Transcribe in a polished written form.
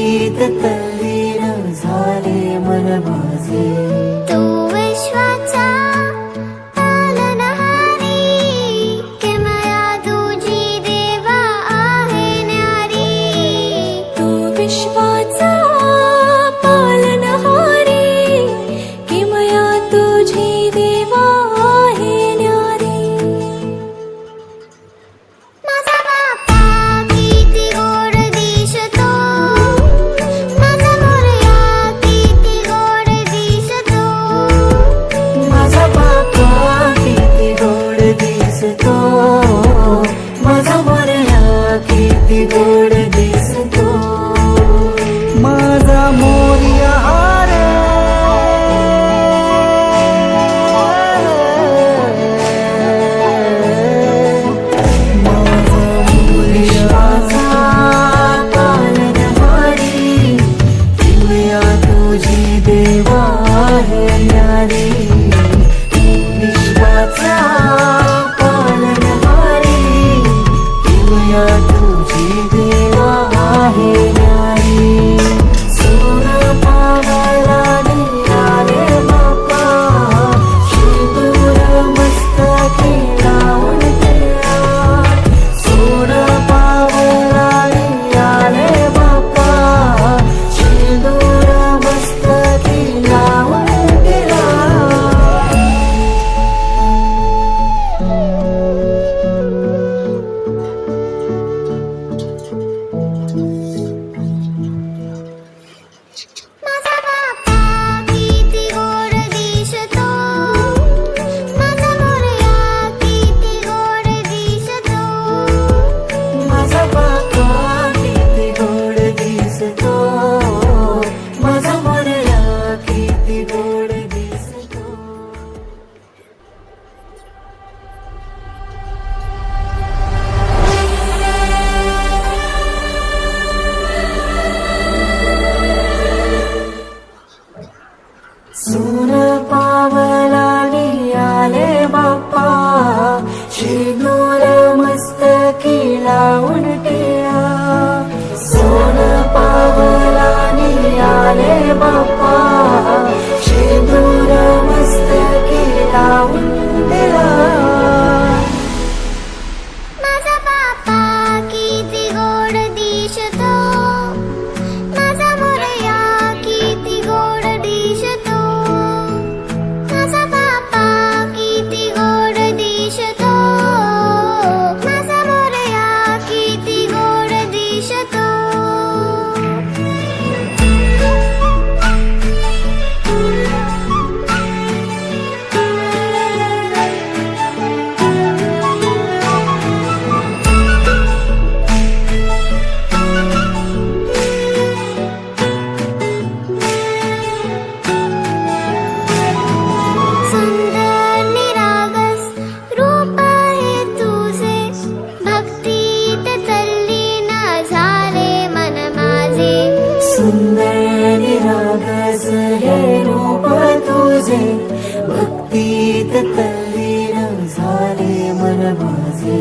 भक्तीत तल्लीन झाले मन माझे. तू विश्वाचा पालनहारी, किमया तुझी देवा आहे न्यारी. तू विश्वाचा पालनहारी, किमया तुझी देवा आहे न्यारी. माझा बाप्पा किती गोड दिसतो, माझा मोरया किती गोड दिसतो. माझा बाप्पा किती गोड दिसतो, माझा मोरया किती गोड दिसतो. माझा मोरया रे, माझा मोरयाचा पालनहारी, किमया तुझी देवा आहे न्यारी. विश्वाचा पालनहारी, किमया तुझी देवा आहे न्यारी. सोनं पावाला निघाले बाप्पा, शेंदूर मस्तकी लावून द्या. सोनं पावाला निघाले बाप्पा, शेंदूर मस्तकी लावून द्या. माझा बाप्पा किती गोड दिसतो, माझा मोरया किती गोड दिसतो. माझा बाप्पा किती गोड दिसतो, माझा मोरया किती गोड दिसतो. सोनं पावला निघाले बाप्पा, शेंदूर मस्तकी लावून ठेवा. सोनं पावला निघाले बाप्पा, शेंदूर मस्तकी लावून ठेवा. माझा बाप्पा किती गोड दिसतो, माझा मोरया किती गोड दिसतो. माझा बाप्पा किती गोड दिसतो, माझा मोरया किती गोड दिसतो. सुंदर निरागस रूप आहे तुझे, भक्तीत तल्लीन झाले मन माझे. सुंदर निरागस हे रूप तुझे, भक्तीत तल्लीन झाले मन माझे.